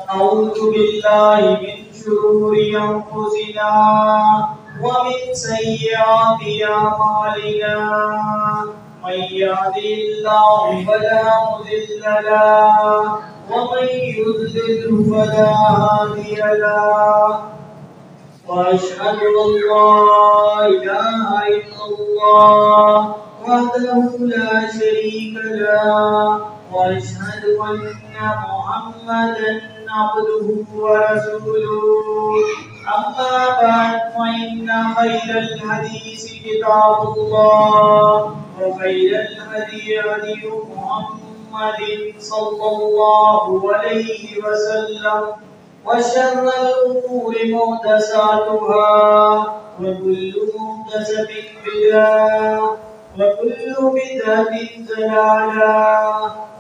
أعوذ بالله من شرور أنفسنا ومن سيئات أعمالنا من يهده الله فلا مضل له ومن يضلل فلا هادي له وأشهد أن لا إله إلا الله وحده لا شريك له وأشهد أن محمدا عبده ورسوله أما بعد فإن خير الحديث كتاب الله وخير الهدي هدي محمد صلى الله عليه وسلم وشر الأمور محدثاتها وكل محدثة بدعة وكل بدعة ضلالة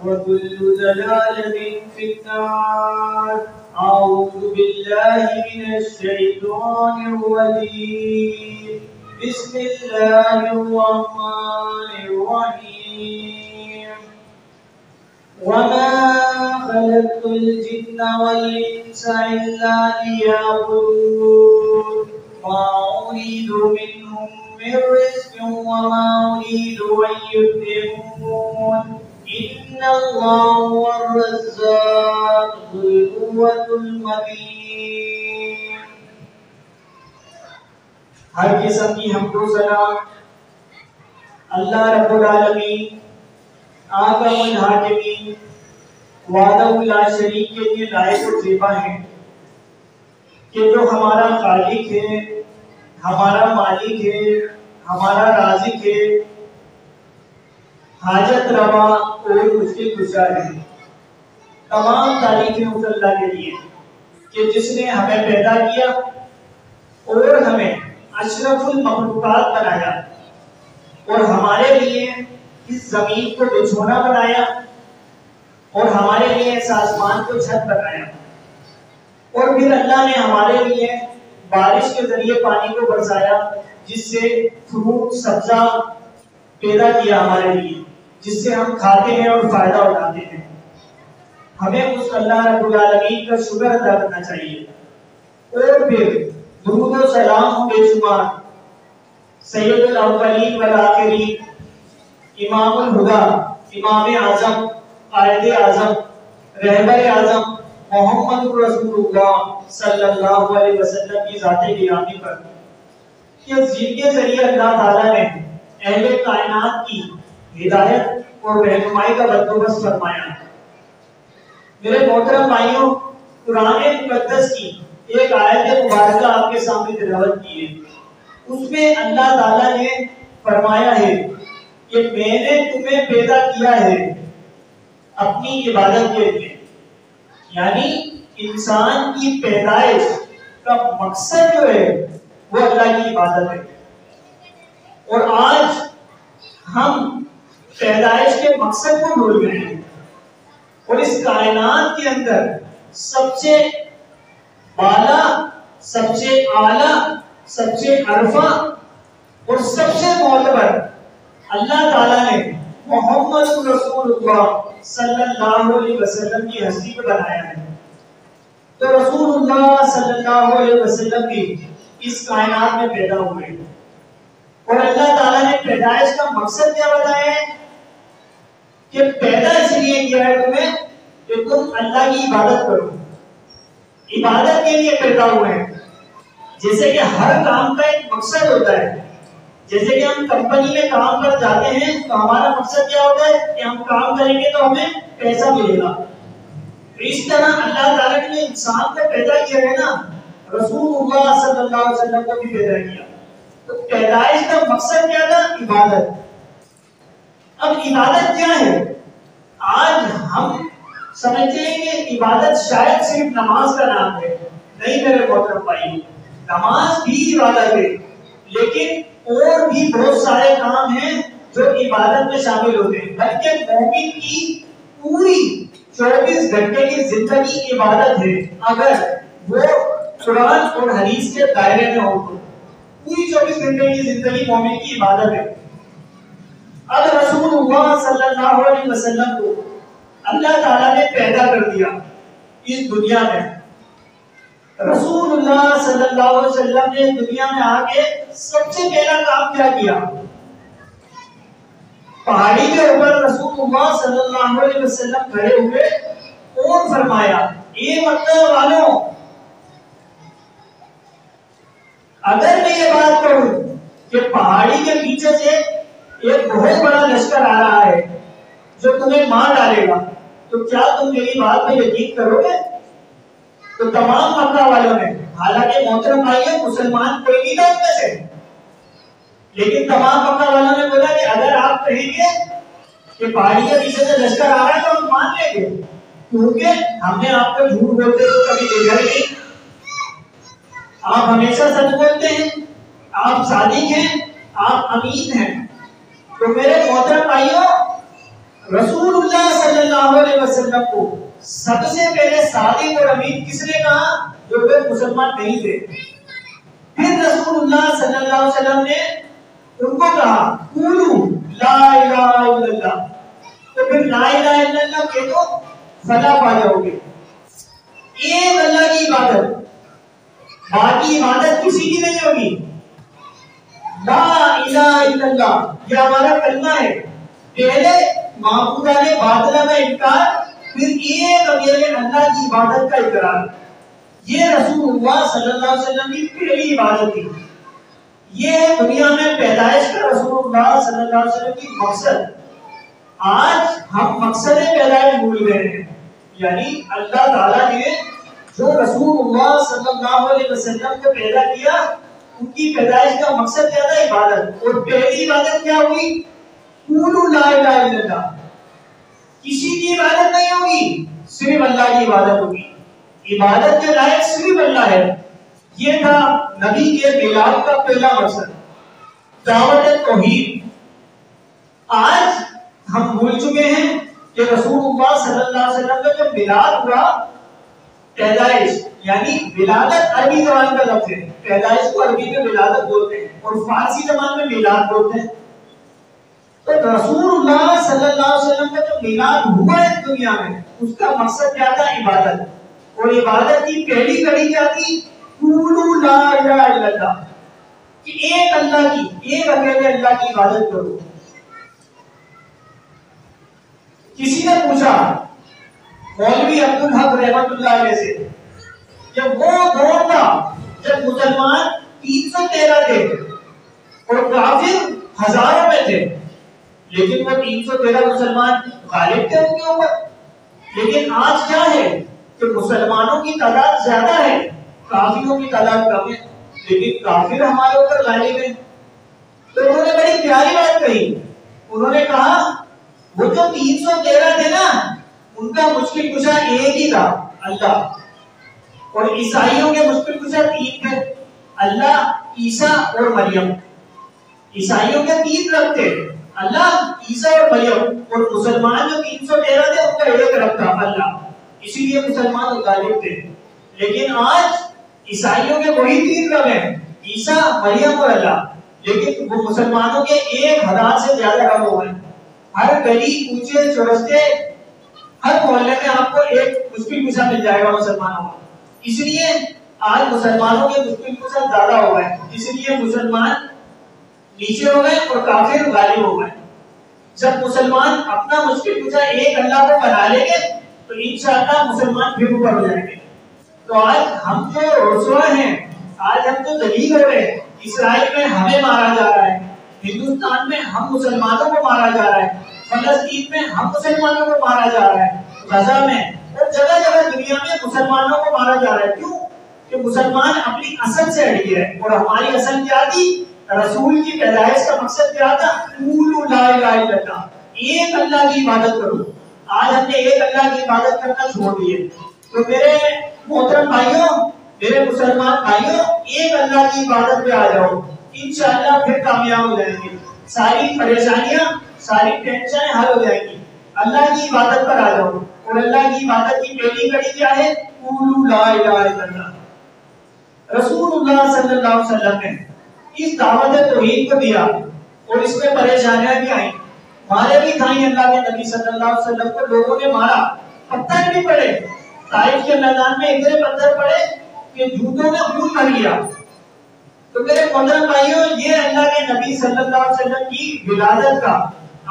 وكل ضلالة في النار. أعوذ بالله من الشيطان الرجيم. بسم الله الرحمن الرحيم. وما خلقت الجن والإنس إلا ليعبدون ما أريد منهم من رزق وما أريد أن يطعمون إن الله هو الرزاق ذو القوة المتين. ہر قسم کی حمد و ثنا اللہ رب العالمین آقا الحاکمین وحدہ لا شریک کے لیے لائق و زیبا ہے کہ جو ہمارا خالق ہے، ہمارا مالک ہے، ہمارا رازق ہے، حاجت روا اور مشکل کشا ہے. تمام تعریفیں اس اللہ کے لیے کہ جس نے ہمیں پیدا کیا اور ہمیں اشرف المخلوقات بنایا اور ہمارے لیے اس زمین کو بچھونا بنایا اور ہمارے لیے اس آسمان کو چھت بنایا اور پھر اللہ نے ہمارے لیے بارش کے ذریعے پانی کو برسایا جس سے فروٹ سبزہ پیدا کیا ہمارے لیے جس سے ہم کھاتے ہیں اور فائدہ اٹھاتے ہیں. ہمیں اس اللہ رب العالمین کا شکر ادا کرنا چاہیے اور پھر درود و سلام بے شمار سید الاولین والآخرین امام الہدا امام اعظم قائد اعظم رہبر اعظم محمد رسول اللہ صلی اللہ علیہ وسلم کی ذات گرامی پر کہ جن کے ذریعے اللہ تعالیٰ نے اہل کائنات کی ہدایت اور رہنمائی کا بندوبست فرمایا. میرے محترم بھائیوں، قرآن مقدس کی ایک آیت مبارکہ آپ کے سامنے تلاوت کی ہے. اس میں اللہ تعالیٰ نے فرمایا ہے کہ میں نے تمہیں پیدا کیا ہے اپنی عبادت کے لیے. یعنی انسان کی پیدائش کا مقصد جو ہے وہ اللہ کی عبادت ہے. اور آج ہم پیدائش کے مقصد کو بھول گئے ہیں اور اس کائنات کے اندر سب سے بالا، سب سے اعلیٰ، سب سے عرفہ اور سب سے معتبر اللہ تعالیٰ نے محمد رسول اللہ صلی اللہ علیہ وسلم کی ہستی کو بنایا ہے. تو رسول اللہ صلی اللہ علیہ وسلم بھی اس کائنات میں پیدا ہوئے اور اللہ تعالیٰ نے پیدائش کا مقصد کیا بتایا ہے کہ پیدا اس لیے کیا ہے تمہیں کہ تم اللہ کی عبادت کرو. عبادت کے لیے پیدا ہوئے ہیں. جیسے کہ ہر کام کا ایک مقصد ہوتا ہے. جیسے کہ ہم کمپنی میں کام کر جاتے ہیں تو ہمارا مقصد کیا ہوتا ہے کہ ہم کام کریں گے تو ہمیں پیسہ ملے گا. اس طرح اللہ تعالیٰ نے انسان کو پیدا کیا ہے نا، رسول اللہ صلی اللہ علیہ وسلم کو بھی پیدا کیا. تو پیدائش کا مقصد کیا تھا؟ عبادت. اب عبادت کیا ہے؟ آج ہم سمجھتے ہیں کہ عبادت شاید صرف نماز کا نام ہے. نہیں میرے محترم بھائی، نماز بھی عبادت ہے لیکن اور بھی بہت سارے کام ہیں جو عبادت میں شامل ہوتے ہیں. بلکہ مومن کی پوری 24 گھنٹے کی زندگی عبادت ہے. اگر وہ قرآن اور حدیث کے دائرے میں ہو تو پوری 24 گھنٹے کی زندگی مومن کی عبادت ہے۔ اب رسول اللہ صلی اللہ علیہ وسلم کو اللہ تعالیٰ نے پیدا کر دیا اس دنیا میں۔ رسول اللہ صلی اللہ علیہ وسلم نے دنیا میں آ کے سب سے پہلا کام کیا کیا؟ پہاڑی کے اوپر رسول اللہ صلی اللہ علیہ وسلم کھڑے ہوئے اور فرمایا، اے مکہ والوں، اگر میں یہ بات کہوں کہ پہاڑی کے پیچھے سے ایک بہت بڑا لشکر آ رہا ہے جو تمہیں مار ڈالے گا، تو کیا تم میری بات میں یقین کرو گے؟ تو تمام مکہ والوں نے، حالانکہ محترم بھائیوں مسلمان کوئی نہیں تھا ان میں سے، لیکن تمام مکہ والوں نے بولا کہ اگر آپ کہیں گے کہ پہاڑی کے پیچھے سے لشکر آ رہا ہے تو ہم مان لیں گے، کیونکہ ہم نے آپ کو جھوٹ بولتے ہوئے کبھی دیکھا ہی نہیں، آپ ہمیشہ سچ بولتے ہیں، آپ صادق ہیں، آپ امین ہیں۔ تو میرے محترم بھائیوں، رسول اللہ صلی اللہ علیہ وسلم کو سب سے پہلے صادق اور امین کس نے کہا؟ جو وہ مسلمان نہیں تھے۔ پھر رسول اللہ صلی اللہ علیہ وسلم نے ان کو کہا قولوا لا الہ الا اللہ، تو پھر لا الہ الا اللہ کہہ دو فلاح پا جاؤ گے۔ ایک اللہ کی عبادت، باقی عبادت کسی کی نہیں ہوگی۔ لا الہ الا اللہ یہ ہمارا کلمہ ہے، پہلے معبودان باطلہ کا انکار، پھر ایک اکیلے اللہ کی عبادت کا اقرار۔ یہ رسول اللہ صلی اللہ علیہ وسلم کی پہلی عبادت تھی۔ یہ دنیا میں پیدائش کا رسول اللہ صلی اللہ علیہ وسلم کی مقصد۔ آج ہم مقصد پیدائش بھول گئے ہیں، یعنی اللہ تعالیٰ نے جو رسول اللہ صلی اللہ علیہ وسلم کو پیدا کیا، ان کی پیدائش کا مقصد کیا تھا؟ عبادت۔ اور پہلی عبادت کیا ہوئی؟ قولوا لا الہ الا اللہ، کسی کی عبادت نہیں ہوگی، صرف اللہ کی عبادت ہوگی۔ عبادت کے لائق صرف اللہ ہے۔ یہ تھا نبی کے میلاد کا پہلا مقصد، دعوت توحید۔ آج ہم بھول چکے ہیں کہ رسول اللہ صلی اللہ علیہ وسلم کا جب میلاد ہوا، پیدائش یعنی ولادت عربی زبان کا لفظ ہے، پیدائش کو عربی میں ولادت بولتے ہیں اور فارسی زبان میں میلاد بولتے ہیں۔ تو رسول اللہ صلی اللہ علیہ وسلم کا جو میلاد ہوا ہے دنیا میں، اس کا مقصد کیا تھا؟ عبادت۔ اور عبادت کی پہلی کڑی کیا تھی؟ قولوا لا الہ الا اللہ، کہ ایک اللہ کی، ایک اکیلے اللہ کی عبادت کرو۔ کسی نے پوچھا مولوی عبدالحق رحمت اللہ علیہ سے، جب وہ دور تھا جب مسلمان 313 تھے اور کافر ہزاروں میں تھے، لیکن وہ 313 مسلمان غالب تھے ان کے اوپر، لیکن آج کیا ہے کہ مسلمانوں کی تعداد زیادہ ہے، کافروں کی تعداد کم ہے، لیکن کافر ہمارے اوپر غالب ہیں۔ تو انہوں نے بڑی پیاری بات کہی، انہوں نے کہا وہ جو 313 تھے نا، ان کا مشکل کشا ایک ہی تھا، اللہ۔ اور عیسائیوں کے مشکل کشا 3 تھے، اللہ، عیسیٰ اور مریم۔ عیسائیوں کے 3 رب تھے، اللہ، عیسیٰ اور مریم، اور مسلمان جو 313 تھے ان کا ایک رب تھا، اللہ، اسی لیے مسلمان غالب تھے۔ لیکن آج عیسائیوں کے وہی 3 رب ہیں، عیسیٰ، مریم اور اللہ، لیکن وہ مسلمانوں کے 1000 سے زیادہ رب ہو گئے۔ ہر گلی، کوچے، چورستے، ہر محلے میں آپ کو ایک مشکل کشا مل جائے گا مسلمانوں کا۔ اس لیے آج مسلمانوں کے مشکل کشا زیادہ ہو گئے، اس لیے مسلمان نیچے ہو گئے اور کافر غالب ہو گئے۔ جب مسلمان اپنا مشکل کشا ایک اللہ کو بنا لیں گے تو انشاءاللہ مسلمان پھر اوپر ہو جائیں گے۔ تو آج ہم جو رسوا ہیں، آج ہم جو ذلیل ہو رہے ہیں، اسرائیل میں ہمیں مارا جا رہا ہے، ہندوستان میں ہم مسلمانوں کو مارا جا رہا ہے، فلسطین میں ہم مسلمانوں کو مارا جا رہا ہے، غزہ میں اور جگہ جگہ دنیا میں مسلمانوں کو مارا جا رہا ہے۔ کیوں؟ کہ مسلمان اپنی اصل سے ہٹ گیا ہے، اور ہماری اصل کیا تھی؟ رسول کی پیدائش کا مقصد کیا تھا؟ قولوا لا الہ الا اللہ، ایک اللہ کی عبادت کرو۔ آج ہم نے ایک اللہ کی عبادت کرنا چھوڑ دی ہے۔ تو میرے محترم بھائیوں، میرے مسلمان بھائیوں، ایک اللہ کی عبادت پہ آ جاؤ، انشاءاللہ پھر کامیاب ہو جائیں گے، ساری پریشانیاں، ساری ٹینشنیں حل ہو جائیں گی۔ اللہ کی عبادت پر آ جاؤ، اور اللہ کی عبادت کی پہلی کڑی کیا ہے؟ قولوا لا الہ الا اللہ۔ رسول اللہ صلی اللہ علیہ وسلم نے اس دعوت توحید کو دیا اور اس میں پریشانیاں بھی آئیں، مارے بھی کھائیں اللہ کے نبی صلی اللہ علیہ وسلم کو لوگوں نے مارا، پتھر بھی پڑے، طائف کے میدان میں اتنے پتھر پڑے کہ جوتوں نے خون بھر گیا۔ تو میرے محترم بھائیوں، یہ اللہ کے نبی صلی اللہ علیہ وسلم کی ولادت کا،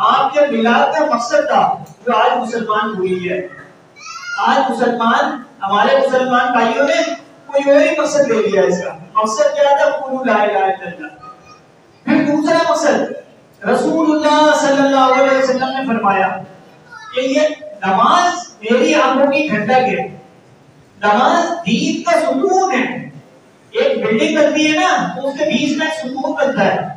آپ کے میلاد کا مقصد تھا جو آج مسلمان بھولی ہے۔ آج مسلمان، ہمارے مسلمان بھائیوں نے کوئی اور ہی مقصد لے لیا اس کا۔ مقصد کیا تھا؟ قولوا لا الہ الا اللہ۔ پھر دوسرا مقصد، رسول اللہ صلی اللہ علیہ وسلم نے فرمایا کہ یہ نماز میری آنکھوں کی ٹھنڈک ہے، نماز دین کا ستون ہے۔ ایک بلڈنگ بنتی ہے نا تو اس کے بیچ میں ایک ستون بنتا ہے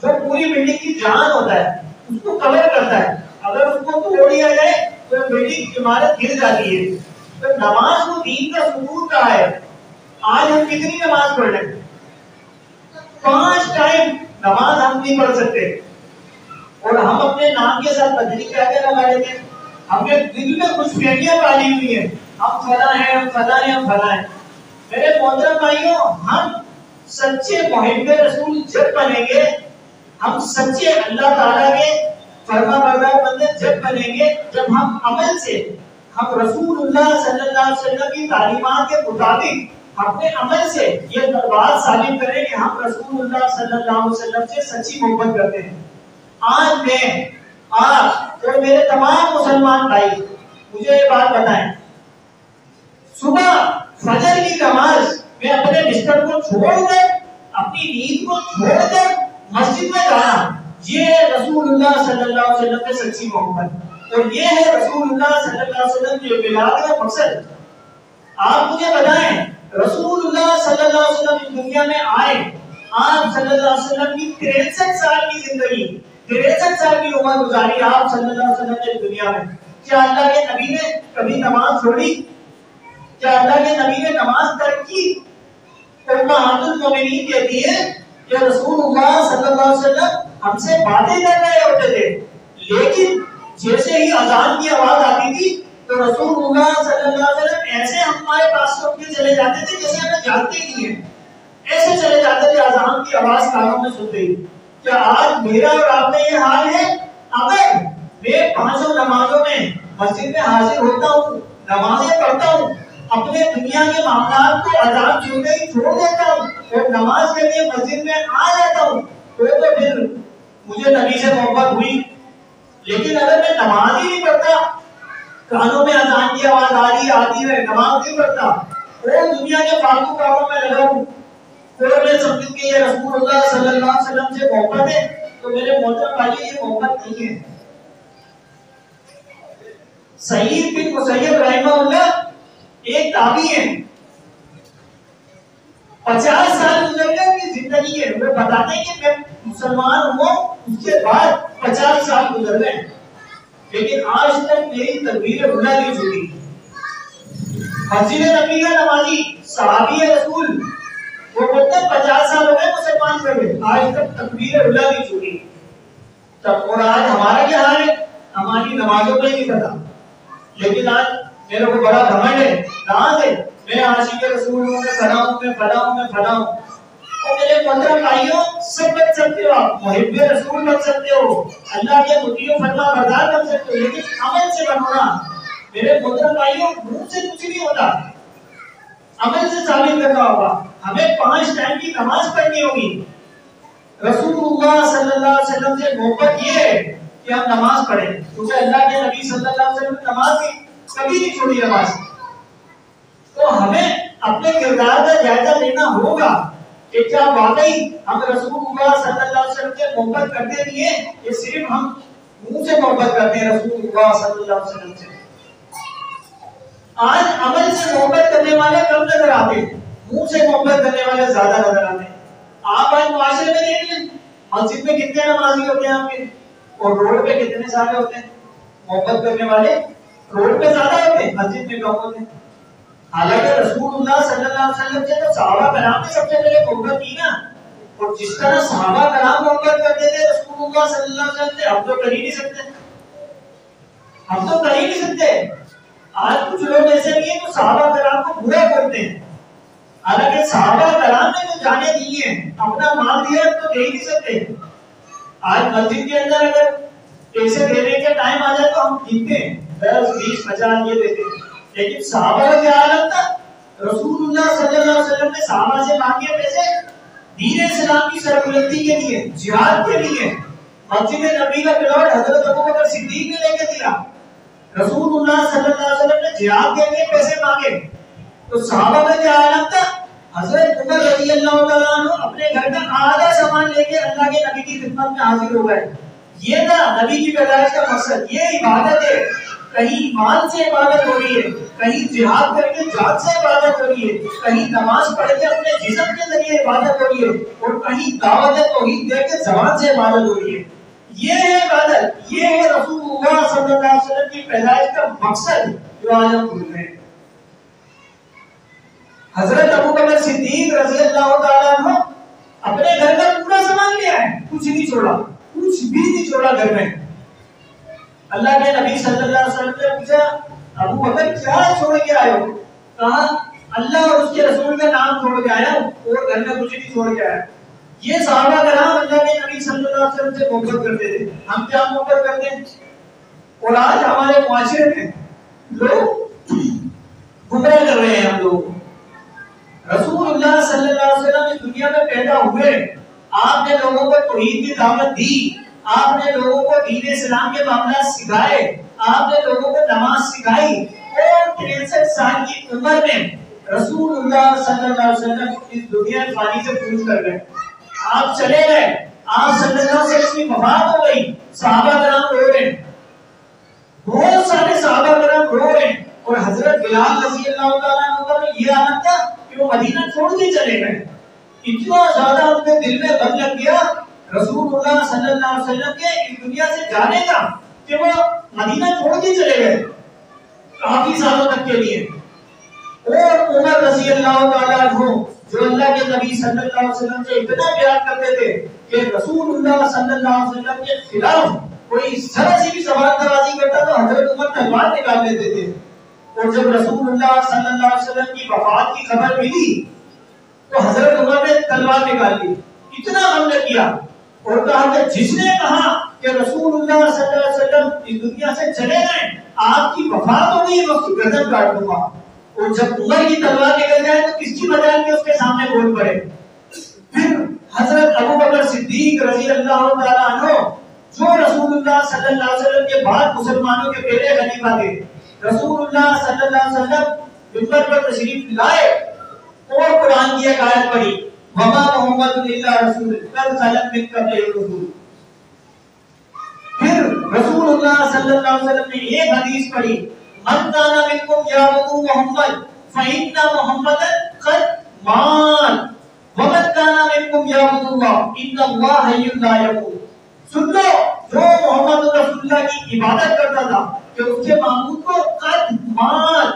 جو پوری بلڈنگ کی جان ہوتا ہے، اس کو کور کرتا ہے۔ اگر اس کو توڑ دیا جائے تو بلڈنگ عمارت گر جاتی ہے۔ تو نماز کو دین کا ستون کہا ہے۔ آج ہم کتنی نماز پڑھ رہے ہیں؟ 5 ٹائم نماز ہم نہیں پڑھ سکتے، اور ہم اپنے نام کے ساتھ بدلی کیا کیا لگا لیتے ہیں۔ ہم نے دل میں کچھ فہمیاں پالی ہوئی ہیں، ہم فلاں ہیں، ہم فلاں ہیں، ہم فلاں ہیں۔ میرے محترم بھائیوں، ہم سچے محب رسول جب بنیں گے، ہم سچے اللہ تعالیٰ کے فرما بردار بندے جب بنیں گے جب ہم عمل سے، ہم رسول اللہ صلی اللہ علیہ وسلم کی تعلیمات کے مطابق اپنے عمل سے یہ بات ثابت کریں کہ ہم رسول اللہ صلی اللہ علیہ وسلم سے سچی محبت کرتے ہیں۔ آج میں، آپ اور میرے تمام مسلمان بھائی مجھے یہ بات بتائیں، صبح فجر کی نماز میں اپنے بستر کو چھوڑ کر، اپنی نیند کو چھوڑ کر مسجد میں جانا، یہ ہے رسول اللہ صلی اللہ علیہ وسلم سے سچی محبت، اور یہ ہے رسول اللہ صلی اللہ علیہ وسلم کے ولادت کا مقصد۔ آپ مجھے بتائیں، رسول اللہ صلی اللہ علیہ وسلم اس دنیا میں آئے، آپ صلی اللہ علیہ وسلم کی 63 سال کی زندگی، 63 سال کی عمر گزاری آپ صلی اللہ علیہ وسلم نے دنیا میں۔ کیا اللہ کے نبی نے کبھی نماز چھوڑی؟ کیا اللہ کے نبی نے نماز ترک کی؟ امہات المومنین کہتی ہے کہ رسول اللہ صلی اللہ علیہ وسلم ہم سے باتیں کر رہے ہوتے تھے، لیکن جیسے ہی اذان کی آواز آتی تھی تو رسول اللہ صلی اللہ علیہ وسلم ایسے ہمارے پاس سے اٹھ کے چلے جاتے تھے جیسے ہمیں جانتے ہی نہیں ہیں، ایسے چلے جاتے تھے اذان کی آواز کانوں میں سنتے ہی۔ کیا آج میرا اور آپ کا یہ حال ہے؟ اگر میں 5 نمازوں میں مسجد میں حاضر ہوتا ہوں، نمازیں پڑھتا ہوں، اپنے دنیا کے معاملات کو اذان سنتے ہی چھوڑ دیتا ہوں اور نماز کے لیے مسجد میں آ جاتا ہوں، تو پھر مجھے نبی سے محبت ہوئی۔ لیکن اگر میں نماز ہی نہیں پڑھتا، کانوں میں اذان کی آواز آ رہی آتی ہے، نماز نہیں پڑھتا اور دنیا کے فالتو کاموں میں لگا ہوں، اور میں سمجھوں کہ یہ رسول اللہ صلی اللہ علیہ وسلم سے محبت ہے، تو میرے محترم بھائی یہ محبت نہیں ہے۔ سعید بن مسیب رحمہ اللہ ایک تابعی ہیں، 50 سال گزر گئے ان کی زندگی کے، وہ بتاتے ہیں کہ میں مسلمان ہوا اس کے بعد 50 سال گزر گئے، لیکن آج تک میری تکبیر اولیٰ نہیں چھوٹی۔ مسجد نبی کا نمازی، صحابی رسول، وہ بولتے ہیں 50 سال ہو گئے مسلمان ہوئے، آج تک تکبیر اولیٰ نہیں چھوٹی۔ اور آج ہمارا کیا حال ہے؟ ہماری نمازوں کو ہی نہیں پتا، لیکن آج میرے کو بڑا گھمنڈ ہے، ناز ہے، میں عاشق رسول ہوں، میں فلاں ہوں، میں فلاں ہوں، میں فلاں ہوں۔ اور میرے محترم بھائیوں، سب بن سکتے ہو آپ، محب رسول بن سکتے ہو، اللہ کے مطیع و فرما بردار بن سکتے ہو، لیکن عمل سے بنو نا۔ میرے محترم بھائیوں، منہ سے کچھ نہیں ہوتا، عمل سے ثابت کرنا ہوگا۔ ہمیں 5 ٹائم کی نماز پڑھنی ہوگی۔ رسول اللہ صلی اللہ علیہ وسلم سے محبت یہ ہے کہ ہم نماز پڑھیں، کیونکہ اللہ کے نبی صلی اللہ علیہ وسلم نے نماز کی کبھی نہیں چھوڑی نماز۔ تو ہمیں اپنے کردار کا جائزہ لینا ہوگا کہ کیا واقعی ہم رسول اللہ صلی اللہ علیہ وسلم سے محبت کرتے بھی ہیں، یہ صرف ہم منہ سے محبت کرتے ہیں رسول اللہ صلی اللہ علیہ وسلم سے۔ آج عمل سے محبت کرنے والے کم نظر آتے ہیں، منہ سے محبت کرنے والے زیادہ نظر آتے ہیں۔ آپ آج معاشرے میں دیکھ لیں، مسجد میں کتنے نمازی ہوتے ہیں آپ کے، اور روڈ پہ کتنے سارے ہوتے ہیں محبت کرنے والے، روڈ پہ زیادہ ہوتے ہیں، مسجد میں کم ہوتے ہیں۔ حالانکہ رسول اللہ صلی اللہ علیہ وسلم سے تو صحابہ کرام نے سب سے پہلے محبت کی نا، اور جس طرح صحابہ کرام محبت کرتے تھے رسول اللہ صلی اللہ علیہ وسلم سے، ہم تو کر ہی نہیں سکتے، ہم تو کر ہی نہیں سکتے۔ آج کچھ لوگ ایسے بھی ہیں جو صحابہ کرام کو برا کرتے ہیں، حالانکہ صحابہ کرام نے جو جانے دی ہیں، اپنا مال دیا تو دے ہی نہیں سکتے. آج مسجد کے اندر اگر پیسے دینے کے ٹائم آ جائے تو ہم گنتے ہیں 10 20 50 یہ دیتے ہیں، لیکن صحابہ کا کیا حالت تھا؟ رسول اللہ صلی اللہ علیہ وسلم نے صحابہ سے مانگے پیسے دین اسلام کی سربلندی کے لیے، جہاد کے لیے. مسجد نبی کا پلاٹ حضرت ابوبکر صدیق نے لے کے دیا. رسول اللہ صلی اللہ علیہ وسلم نے جہاد کے لیے پیسے مانگے تو صحابہ کا کیا حالت تھا؟ حضرت عمر رضی اللہ تعالیٰ عنہ اپنے گھر کا آدھا سامان لے کے اللہ کے نبی کی خدمت میں حاضر ہو گئے. یہ تھا نبی کی پیدائش کا مقصد. یہ عبادت ہے. کہیں مال سے عبادت ہو رہی ہے، کہیں جہاد کر کے جان سے عبادت ہو رہی ہے، کہیں نماز پڑھ کے اپنے جسم کے ذریعے عبادت ہو رہی ہے، اور کہیں دعوت توحید دے کے زبان سے عبادت ہو رہی ہے. یہ ہے عبادت. یہ ہے رسول اللہ صلی اللہ علیہ وسلم کی پیدائش کا مقصد جو آج ہم بھول رہے ہیں. حضرت ابوبکر صدیق رضی اللہ تعالیٰ عنہ اپنے گھر کا پورا سامان لے آئے، کچھ نہیں چھوڑا، کچھ بھی نہیں چھوڑا گھر میں. اللہ کے نبی صلی اللہ علیہ وسلم نے پوچھا ابوبکر کیا چھوڑ کے آئے ہو؟ کہا اللہ اور اس کے رسول کا نام چھوڑ کے آیا ہوں اور گھر میں کچھ نہیں چھوڑ کے آیا. یہ صحابہ کرام اللہ کے نبی صلی اللہ علیہ وسلم سے محبت کرتے تھے. ہم کیا محبت کرتے ہیں؟ اور آج ہمارے معاشرے میں لوگ گمراہ کر رہے ہیں. ہم لوگ رسول اللہ صلی اللہ علیہ وسلم اس دنیا میں پیدا ہوئے، آپ نے لوگوں کو توحید کی دعوت دی، آپ نے لوگوں کو دین اسلام کے معاملات سکھائے، آپ نے لوگوں کو نماز سکھائی، اور 63 سال کی عمر میں رسول اللہ صلی اللہ علیہ وسلم اس دنیا فانی سے کوچ کر گئے. آپ چلے گئے، آپ صلی اللہ علیہ وسلم کی وفات ہو گئی. صحابہ کرام رو رہے ہیں، بہت سارے صحابہ کرام رو رہے ہیں. اور حضرت بلال رضی اللہ تعالیٰ عنہ کا یہ حالت تھا کہ وہ مدینہ چھوڑ کے چلے گئے. اتنا زیادہ ان کے دل میں غم لگ گیا رسول اللہ صلی اللہ علیہ وسلم کے اس دنیا سے جانے کا کہ وہ مدینہ چھوڑ کے چلے گئے کافی سالوں تک کے لیے. اور عمر رضی اللہ تعالیٰ عنہ جو اللہ کے نبی صلی اللہ علیہ وسلم سے اتنا پیار کرتے تھے کہ رسول اللہ صلی اللہ علیہ وسلم کے خلاف کوئی ذرا سی بھی زبان درازی کرتا تو حضرت عمر تلوار نکال لیتے تھے. اور جب رسول اللہ صلی اللہ علیہ وسلم کی وفات کی خبر ملی تو حضرت عمر نے تلوار نکال لی. اتنا غم لگ گیا اور کہا کہ جس نے کہا کہ رسول اللہ صلی اللہ علیہ وسلم اس دنیا سے چلے گئے، آپ کی وفات ہو گئی، وقت گردن کاٹ دوں گا. اور جب عمر کی تلوار نکل جائے تو کس کی مجال کے اس کے سامنے بول پڑے. پھر حضرت ابوبکر صدیق رضی اللہ تعالیٰ عنہ جو رسول اللہ صلی اللہ علیہ وسلم کے بعد مسلمانوں کے پہلے خلیفہ تھے، رسول اللہ صلی اللہ علیہ وسلم منبر پر تشریف لائے اور قرآن کی ایک آیت پڑھی وما محمد الا رسول قد خلت من قبلہ الرسل. پھر رسول اللہ صلی اللہ علیہ وسلم نے ایک حدیث پڑھی من کان منکم یعبد محمد فإن محمدا قد مات ومن کان منکم یعبد اللہ ان اللہ حی لا یموت. سن لو، جو محمد رسول اللہ کی عبادت کرتا تھا کہ اس کے معبود کو قد مات،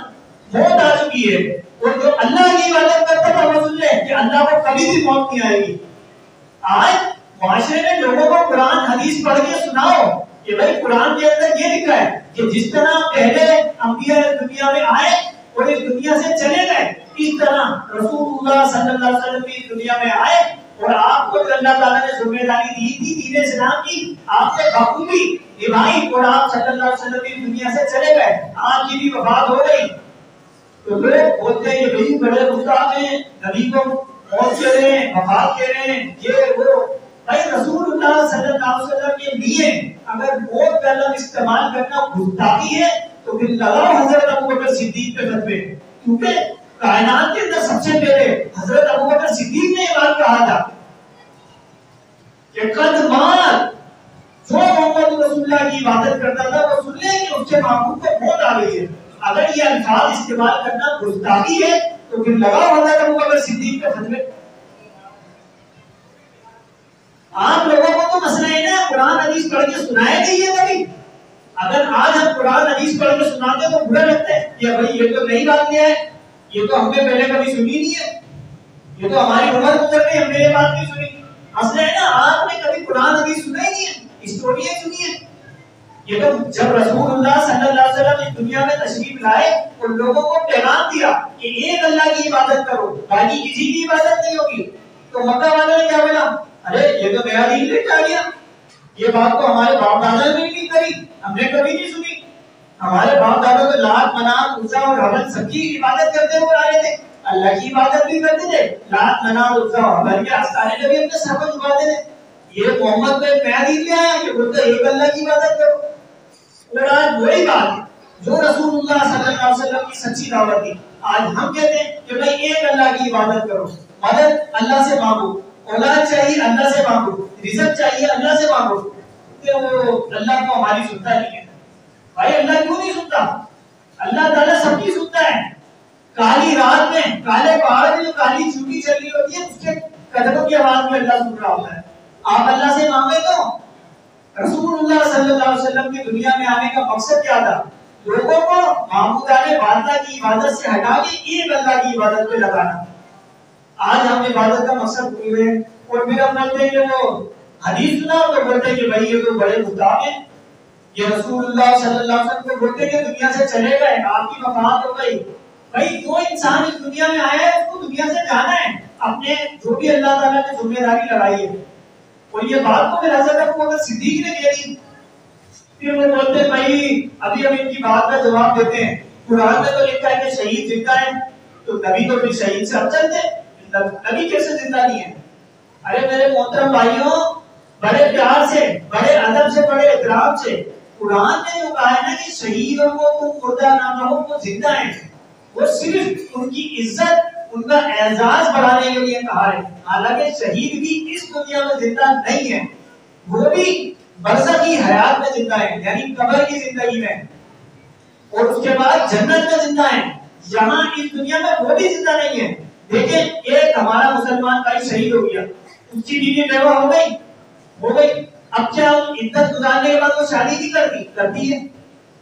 موت آ چکی ہے، اور جو اللہ کی عبادت کرتا تھا وہ سن لے کہ اللہ کو کبھی بھی موت نہیں آئے گی. آج معاشرے میں لوگوں کو قرآن حدیث پڑھ کے سناؤ کہ بھائی قرآن کے اندر یہ لکھا ہے کہ جس طرح پہلے انبیاء اس دنیا میں آئے اور اس دنیا سے چلے گئے، اس طرح رسول اللہ صلی اللہ علیہ وسلم بھی اس دنیا میں آئے اور آپ کو اللہ تعالیٰ نے ذمہ داری دی تھی دین اسلام کی، آپ نے بخوبی نبھائی اور آپ صلی اللہ علیہ وسلم بھی اس دنیا سے چلے گئے، آپ کی بھی وفات ہو گئی. تو لوگ بولتے ہیں کہ بھئی بڑے گستاخ ہیں، نبی کو موت کہہ رہے ہیں، وفات کہہ رہے ہیں، یہ وہ. بھائی رسول اللہ صلی اللہ علیہ وسلم کے لیے اگر موت کا لفظ استعمال کرنا گستاخی ہے تو پھر لگاؤ حضرت ابوبکر صدیق کے خط پہ، کیونکہ کائنات کے اندر سب سے پہلے حضرت ابوبکر صدیق نے یہ بات کہا تھا کہ قد مات، جو محمد رسول اللہ کی عبادت کرتا تھا وہ سن لے کہ اس کے معبود کو موت آ گئی ہے. اگر یہ الفاظ استعمال کرنا گستاخی ہے تو پھر لگاؤ حضرت ابوبکر صدیق کے خط میں. آپ لوگوں کو تو مسئلہ ہے نا قرآن حدیث پڑھ کے سنائے گے یہ کبھی؟ اگر آج ہم قرآن حدیث پڑھ کے سناتے تو برا لگتا ہے کہ بھائی یہ تو نئی بات کیا ہے، یہ تو ہم نے پہلے کبھی سنی نہیں ہے، یہ تو ہماری عمر گزر گئی ہم نے یہ بات نہیں سنی. مسئلہ ہے نا آپ نے کبھی قرآن حدیث سنا ہی نہیں ہے، اسٹوریاں سنی ہے. یہ تو جب رسول اللہ صلی اللہ علیہ وسلم اس دنیا میں تشریف لائے اور لوگوں کو پیغام دیا کہ ایک اللہ کی عبادت کرو، باقی کسی کی عبادت نہیں ہوگی، تو مکہ والوں نے کیا بولا؟ ارے یہ تو نیا دین لے کے آ گیا، یہ بات تو ہمارے باپ دادا نے نہیں کری، ہم نے کبھی نہیں سنی۔ ہمارے باپ دادا تو لات منات عزا اور حبل سب کی عبادت کرتے ہوئے آ رہے تھے، اللہ کی عبادت بھی کرتے تھے، لات منات عزا اور حبل کے آستانے میں بھی اپنے سر پر جھکاتے تھے۔ یہ محمد میں نیا دین لے آیا کہ بولتے ایک اللہ کی عبادت کرو۔ اور آج وہی بات ہے جو رسول اللہ صلی اللہ علیہ وسلم کی سچی دعوت تھی، آج ہم کہتے ہیں کہ بھائی ایک اللہ کی عبادت کرو، مدد اللہ سے مانگو، اولاد چاہیے اللہ سے مانگو، رزق چاہیے اللہ سے مانگو، کہ وہ اللہ کو ہماری سنتا نہیں ہے۔ بھائی اللہ کیوں نہیں سنتا؟ اللہ تعالیٰ سب کی سنتا ہے۔ کالی رات میں کالے پہاڑ میں جو کالی چونٹی چل رہی ہوتی ہے اس کے قدموں کی آواز میں اللہ سن رہا ہوتا ہے۔ آپ اللہ سے مانگے تو رسول اللہ صلی اللہ علیہ وسلم کی دنیا میں آنے کا مقصد کیا تھا؟ لوگوں کو معبودان باطلہ کی عبادت سے ہٹا کے ایک اللہ کی عبادت پہ لگانا۔ آج ہم عبادت کا مقصد بھول گئے اور پھر ہم بولتے ہیں کہ وہ حدیث سنا تو بولتے ہیں کہ بھائی یہ تو بڑے خطاب ہیں، یہ رسول اللہ صلی اللہ علیہ وسلم کو بولتے ہیں کہ دنیا سے چلے گئے، آپ کی وفات ہو گئی۔ بھائی جو انسان اس دنیا میں آیا ہے اس کو دنیا سے جانا ہے، اپنے جو بھی اللہ تعالیٰ نے ذمہ داری لگائی ہے۔ اور یہ بات کو پھر حضرت ابوبکر صدیق نے کہی تھی، پھر وہ بولتے ہیں بھائی ابھی ہم ان کی بات کا جواب دیتے ہیں، قرآن میں تو لکھا ہے کہ شہید زندہ ہے، تو نبی تو پھر شہید سے اب چلتے، نبی کیسے زندہ نہیں ہے؟ ارے میرے محترم بھائیوں، بڑے پیار سے، بڑے ادب سے، بڑے احترام سے قرآن نے جو کہا ہے نا کہ شہیدوں کو تم مردہ نہ کہو وہ زندہ ہیں، وہ صرف ان کی عزت، ان کا اعزاز بڑھانے کے لیے کہا ہے۔ حالانکہ شہید بھی اس دنیا میں زندہ نہیں ہے، وہ بھی برزخی حیات میں زندہ ہے، یعنی قبر کی زندگی میں، اور اس کے بعد جنت میں زندہ ہے۔ یہاں اس دنیا میں وہ بھی زندہ نہیں ہے۔ دیکھیں ایک ہمارا مسلمان بھائی شہید ہو گیا، اس کی بیوی بیوہ ہو گئی، اب کیا عدت گزارنے کے بعد وہ شادی نہیں کرتی ہے؟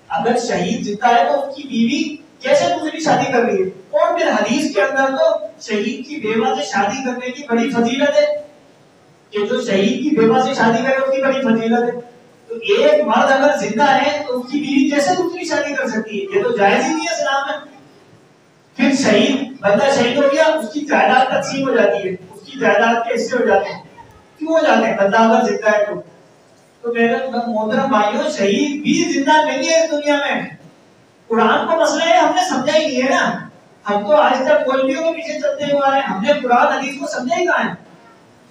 اگر شہید زندہ ہے تو اس کی بیوی کیسے دوسری شادی کر رہی ہے؟ اور پھر حدیث کے اندر تو شہید کی بیوہ سے شادی کرنے کی بڑی فضیلت ہے، کہ جو شہید کی بیوہ سے شادی کرے اس کی بڑی فضیلت ہے۔ تو ایک مرد اگر زندہ ہے تو اس کی بیوی کیسے دوسری شادی کر سکتی ہے؟ یہ تو جائز ہی نہیں ہے اسلام میں۔ پھر شہید بندہ شہید ہو گیا، اس کی جائیداد تقسیم ہو جاتی ہے، اس کی جائیداد کے حصے ہو جاتے ہیں۔ کیوں ہو جاتے ہیں؟ بندہ اگر زندہ ہے تو میرے محترم بھائیوں شہید بھی زندہ نہیں ہے اس دنیا میں۔ قرآن کا مسئلہ ہے ہم نے سمجھا ہی نہیں ہے نا، ہم تو آج تک مولویوں کے پیچھے چلتے ہوئے آئے ہیں، ہم نے قرآن حدیث کو سمجھا ہی کہاں ہے؟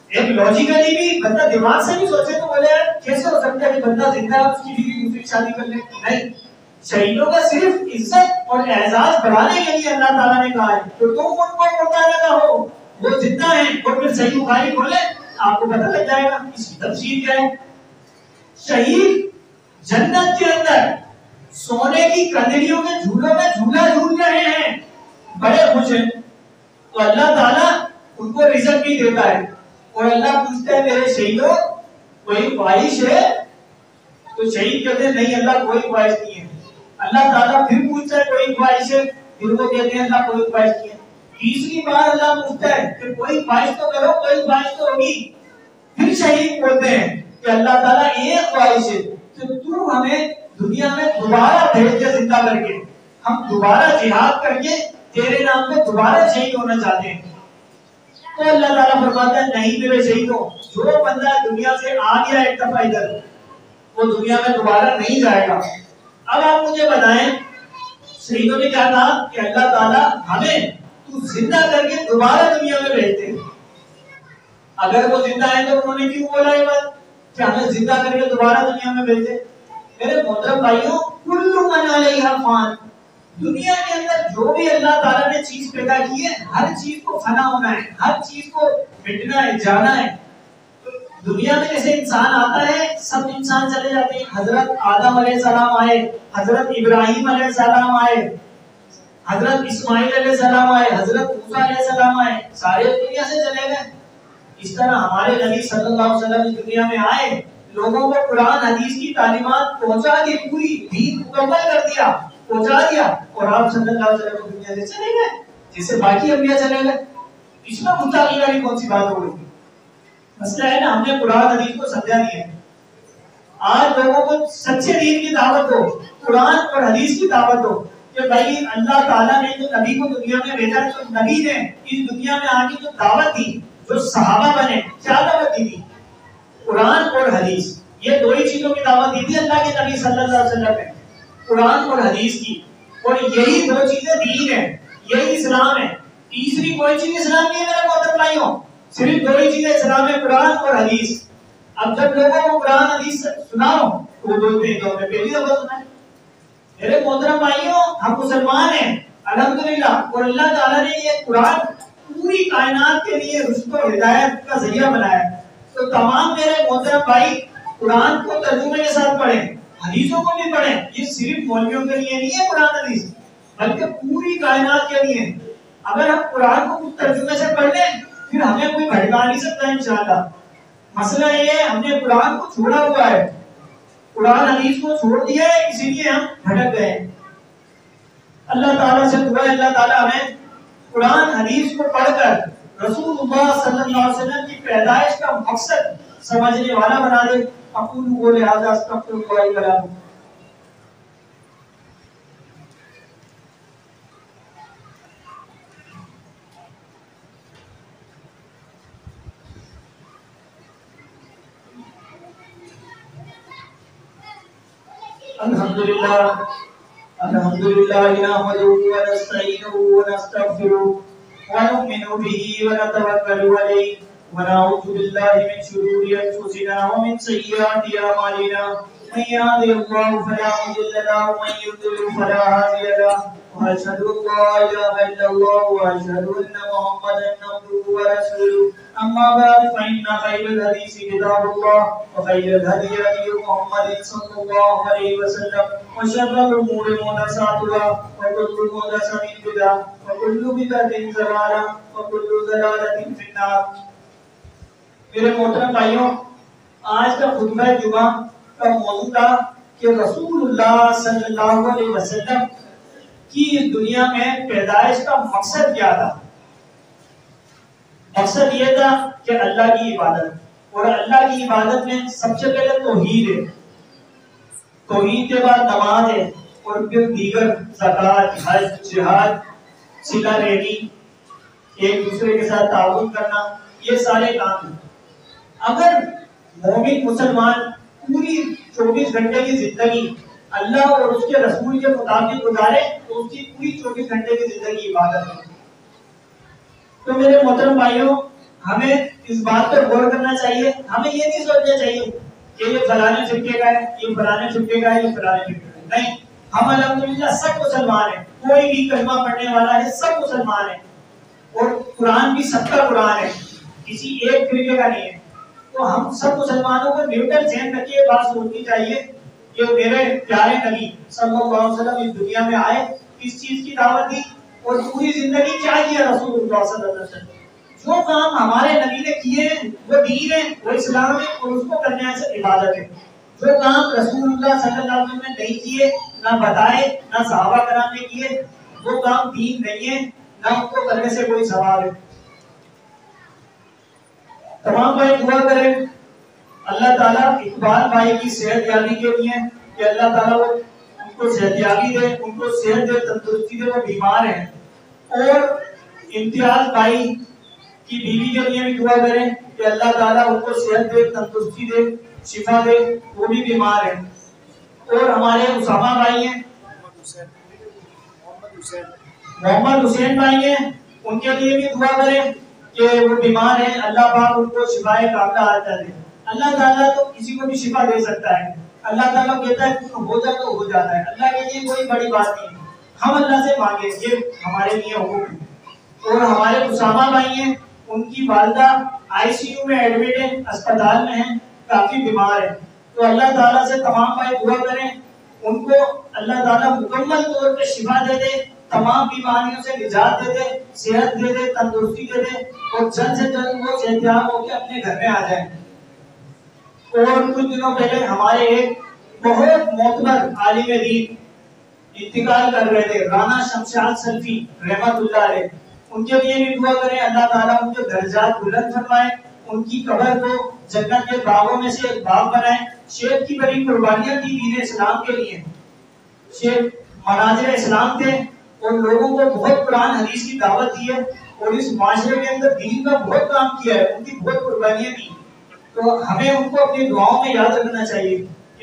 ایک لاجیکلی بھی بندہ دماغ سے بھی سوچے تو بولے کیسے ہو سکتا ہے کہ بندہ زندہ ہے اس کی بیوی دوسری شادی کر لے؟ نہیں، شہیدوں کا صرف عزت اور اعزاز بڑھانے کے لیے اللہ تعالیٰ نے کہا ہے تو تم ان کو مردہ نہ کہو، وہ زندہ ہیں۔ اور پھر صحیح بخاری کھولے آپ کو پتہ لگ جائے گا اس کی تفسیر کیا ہے۔ شہید جنت کے اندر سونے کی کندریوں کے جھولوں میں جھولا جھول رہے ہیں، بڑے خوش ہیں، تو اللہ تعالیٰ ان کو رزق بھی دیتا ہے۔ اور اللہ پوچھتا ہے میرے شہیدوں کوئی خواہش ہے؟ تو شہید کہتے ہیں نہیں اللہ کوئی خواہش نہیں ہے۔ اللہ تعالیٰ پھر پوچھتا ہے کوئی خواہش ہے؟ پھر وہ کہتے ہیں اللہ کوئی خواہش نہیں ہے۔ تیسری بار اللہ پوچھتا ہے کہ کوئی خواہش تو کرو، کوئی خواہش تو ہوگی۔ پھر شہید بولتے ہیں کہ اللہ تعالیٰ ایک خواہش ہے کہ تو ہمیں دنیا میں دوبارہ بھیج دے زندہ کر کے، ہم دوبارہ جہاد کر کے تیرے نام پہ دوبارہ شہید ہونا چاہتے ہیں۔ تو اللہ تعالیٰ فرماتا ہے نہیں میرے شہیدوں، جو بندہ دنیا سے آ گیا ایک دفعہ ادھر وہ دنیا میں دوبارہ نہیں جائے گا۔ اب آپ مجھے بتائیں شہیدوں نے کیا کہا کہ اللہ تعالیٰ ہمیں تو زندہ کر کے دوبارہ دنیا میں بھیجتے ہیں۔ اگر وہ زندہ ہے تو انہوں نے کیوں بولا یہ بات کہ ہمیں زندہ کر کے دوبارہ دنیا میں بھیجے؟ میرے محترم بھائیوں کل من علیہا فان، دنیا کے اندر جو بھی اللہ تعالیٰ نے چیز پیدا کی ہے ہر چیز کو فنا ہونا ہے، ہر چیز کو مٹنا ہے، جانا ہے۔ دنیا میں جیسے انسان آتا ہے سب انسان چلے جاتے ہیں، حضرت آدم علیہ السلام آئے، حضرت ابراہیم علیہ السلام آئے، حضرت اسماعیل علیہ السلام آئے، حضرت موسیٰ علیہ السلام آئے، سارے دنیا سے چلے گئے۔ اس طرح ہمارے نبی صلی اللہ علیہ وسلم اس دنیا میں آئے، لوگوں کو قرآن حدیث کی تعلیمات پہنچا دی، پوری دین مکمل کر دیا، پہنچا دیا، اور آپ صلی اللہ علیہ وسلم دنیا سے چلے گئے جیسے باقی انبیاء چلے گئے۔ اس میں گستاخی والی کون سی بات ہو گئی؟ مسئلہ ہے نا ہم نے قرآن حدیث کو سمجھا نہیں ہے۔ آج لوگوں کو سچے دین کی دعوت دو، قرآن اور حدیث کی دعوت دو کہ بھائی اللہ تعالیٰ نے جو نبی کو دنیا میں بھیجا، تو نبی نے اس دنیا میں آ کے جو دعوت دی، جو صحابہ بنے، کیا دعوت دی تھی؟ قرآن اور حدیث، یہ دو ہی چیزوں کی دعوت دی تھی اللہ کے نبی صلی اللہ علیہ وسلم نے، قرآن اور حدیث کی، اور یہی دو چیزیں دین ہے، یہی اسلام ہے، تیسری کوئی چیز اسلام نہیں ہے میرے محترم بھائیوں، صرف دو ہی چیزیں اسلام ہے، قرآن اور حدیث۔ اب جب لوگوں کو قرآن حدیث سناؤ تو وہ بولتے ہیں کہ ہم نے پہلی دفعہ سنا ہے۔ میرے محترم بھائیوں، ہم مسلمان ہیں الحمدللہ، اور اللہ تعالیٰ نے یہ قرآن پوری کائنات کے لیے رشد و ہدایت کا ذریعہ بنایا ہے، تو تمام میرے محترم بھائی قرآن کو ترجمے کے ساتھ پڑھیں، حدیثوں کو بھی پڑھیں۔ یہ صرف مولویوں کے لیے نہیں ہے قرآن حدیث، بلکہ پوری کائنات کے لیے۔ اگر ہم قرآن کو کچھ ترجمے سے پڑھ لیں پھر ہمیں کوئی بھٹکا نہیں سکتا انشاءاللہ۔ مسئلہ یہ ہے ہم نے قرآن کو چھوڑا ہوا ہے، قرآن حدیث کو چھوڑ دیا ہے، اسی لیے ہم بھٹک گئے ہیں۔ اللہ تعالیٰ سے دعا ہے اللہ تعالیٰ ہمیں قرآن حدیث کو پڑھ کر رسول اللہ صلی اللہ علیہ وسلم کی پیدائش کا مقصد سمجھنے والا بنا دے۔ اقول قولی ھذا استغفر اللہ لي ولکم۔ الحمدللہ نحمده ونستعینه ونستغفره ونؤمن به ونتوکل علیہ ونعوذ باللہ من شرور انفسنا ومن سیئات اعمالنا، من یهده اللہ فلا مضل له ومن یضلل فلا هادی له، واشهد ان لا اله الا الله واشهد ان محمدا عبده ورسوله، اما بعد فان خير الحديث كتاب الله وخير الهدي هدي محمد صلى الله عليه وسلم، وشر الامور محدثاتها وكل محدثة بدعة وكل بدعة ضلالة وكل ضلالة في النار۔ میرے محترم بھائیوں، آج کا خطبہ جمعہ کا موضوع تھا کہ رسول اللہ صلی اللہ علیہ وسلم کی اس دنیا میں پیدائش کا مقصد کیا تھا۔ مقصد یہ تھا کہ اللہ کی عبادت، اور اللہ کی عبادت میں سب سے پہلے توحید ہے، توحید کے بعد نماز ہے، اور پھر دیگر زکوٰۃ، حج، جہاد، صلہ رحمی، ایک دوسرے کے ساتھ تعاون کرنا، یہ سارے کام ہیں۔ اگر مومن مسلمان پوری 24 گھنٹے کی زندگی اللہ اور اس کے رسول کے مطابق گزارے تو اس کی پوری 24 گھنٹے کی زندگی عبادت ہے۔ تو میرے محترم بھائیوں، ہمیں اس بات پر غور کرنا چاہیے، ہمیں یہ نہیں سوچنا چاہیے کہ یہ فلانے فرقے کا ہے، یہ فلانے فرقے کا ہے، یہ فلانے فرقے کا ہے، نہیں، ہم الحمدللہ سب مسلمان ہیں، کوئی بھی کلمہ پڑھنے والا ہے، سب مسلمان ہیں، اور قرآن بھی سب کا قرآن ہے، کسی ایک فرقے کا نہیں ہے۔ تو ہم سب مسلمانوں کو نیوٹرل ذہن رکھیے، بات سوچنی چاہیے کہ میرے پیارے نبی صلی اللہ علیہ وسلم اس دنیا میں آئے، کس چیز کی دعوت دی، اور پوری زندگی کیا کیا رسول اللہ صلی اللہ علیہ وسلم۔ جو کام ہمارے نبی نے کیے ہیں وہ دین ہے، وہ اسلام ہے، اور اس کو کرنے سے عبادت ہے۔ جو کام رسول اللہ صلی اللہ علیہ وسلم نے نہیں کیے، نہ بتائے، نہ صحابہ کرام نے کیے، وہ کام دین نہیں ہے، نہ ان کو کرنے سے کوئی ثواب ہے۔ تمام بھائی دعا کریں اللہ تعالیٰ اقبال بھائی کی صحت یابی کے لیے کہ اللہ تعالیٰ وہ ان کو صحت یابی دے، ان کو صحت دے، تندرستی دے، وہ بیمار ہیں۔ اور امتیاز بھائی کی بیوی کے لیے بھی دعا کریں کہ اللہ تعالیٰ ان کو صحت دے، تندرستی دے، شفا دے، وہ بھی بیمار ہیں۔ اور ہمارے اسامہ بھائی ہیں، محمد حسین بھائی ہیں، ان کے لیے بھی دعا کریں کہ وہ بیمار ہیں، اللہ پاک ان کو شفائے کاملہ عطا دے۔ اللہ تعالیٰ تو کسی کو بھی شفا دے سکتا ہے، اللہ تعالیٰ کہتا ہے کہ ہو جائے تو ہو جاتا ہے، اللہ کے لیے کوئی بڑی بات نہیں ہے، ہم اللہ سے مانگیں، یہ ہمارے لیے حکم ہے۔ اور ہمارے اسامہ بھائی ہیں، ان کی والدہ آئی سی یو میں ایڈمٹ ہیں، اسپتال میں ہیں، کافی بیمار ہیں، تو اللہ تعالیٰ سے تمام بھائی دعا کریں ان کو اللہ تعالیٰ مکمل طور پہ شفا دے دے، تمام بیماریوں سے نجات دے دے، صحت دے دے، تندرستی دے دے، اور جلد سے جلد وہ صحت یاب ہو کے اپنے گھر میں آ جائیں۔ اور کچھ دنوں پہلے ہمارے ایک بہت معتبر عالم دین انتقال کر رہے تھے، رانا شمشاد سلفی رحمت اللہ علیہ، ان کے لیے بھی دعا کریں اللہ تعالیٰ ان کے درجات بلند فرمائے، ان کی قبر کو جنت کے باغوں میں سے ایک باغ بنائیں۔ شیخ کی بڑی قربانیاں تھی دین اسلام کے لیے، شیخ مناظر اسلام تھے اور لوگوں کو بہت قرآن حدیث کی دعوت دی ہے اور اس معاشرے کے اندر دین کا بہت کام کیا ہے، ان کی بہت قربانیاں دی، تو ہمیں ان کو اپنی دعاؤں میں یاد رکھنا چاہیے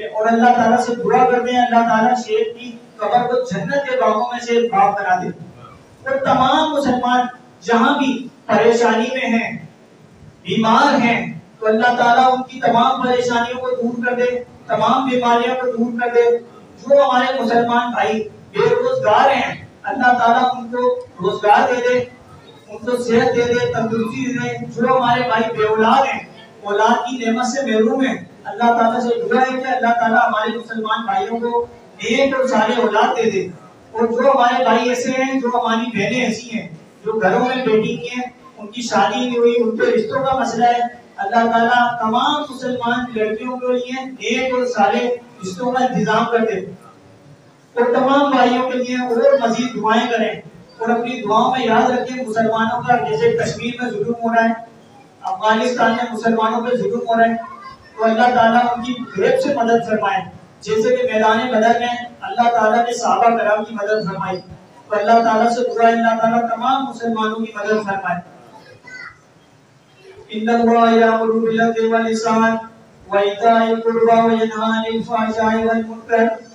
اور اللہ تعالیٰ سے دعا کرتے ہیں اللہ تعالیٰ شیخ کی قبر کو جنت کے باغوں میں سے ایک باغ بنا دے۔ اور تمام مسلمان جہاں بھی پریشانی میں ہیں، بیمار ہیں، تو اللہ تعالیٰ ان کی تمام پریشانیوں کو دور کر دے، تمام بیماریوں کو دور کر دے۔ جو ہمارے مسلمان بھائی بے روزگار ہیں، اللہ تعالیٰ ان کو روزگار دے دے، ان کو صحت دے دے، تندرستی دے دے۔ جو ہمارے بھائی بے اولاد ہیں، اولاد کی نعمت سے محروم ہیں، اللہ تعالیٰ سے دعا ہے کہ اللہ تعالیٰ ہمارے مسلمان بھائیوں کو نیک اور صالح اولاد دے دے۔ اور جو ہمارے بھائی ایسے ہیں، جو ہماری بہنیں ایسی ہیں جو گھروں میں بیٹی کی ہیں، ان کی شادی نہیں ہوئی، ان کے رشتوں کا مسئلہ ہے، اللہ تعالیٰ تمام مسلمان لڑکیوں کے لیے نیک اور صالح رشتوں کا انتظام کر دے۔ اور تمام بھائیوں کے لیے اور مزید دعائیں کریں اور اپنی دعاؤں میں یاد رکھیں مسلمانوں کا، جیسے کشمیر میں ظلم ہو رہا ہے، افغانستان میں مسلمانوں پہ ظلم ہو رہا ہے، تو اللہ تعالیٰ ان کی غیب سے مدد فرمائے، جیسے کہ میدان بدر میں اللہ تعالیٰ نے صحابہ کرام کی مدد فرمائی، تو اللہ تعالیٰ سے دعا ہے اللہ تعالیٰ تمام مسلمانوں کی مدد فرمائے۔ ان اللہ یامر بالعدل والاحسان وایتاء القربى وینہی عن الفحشاء والمنکر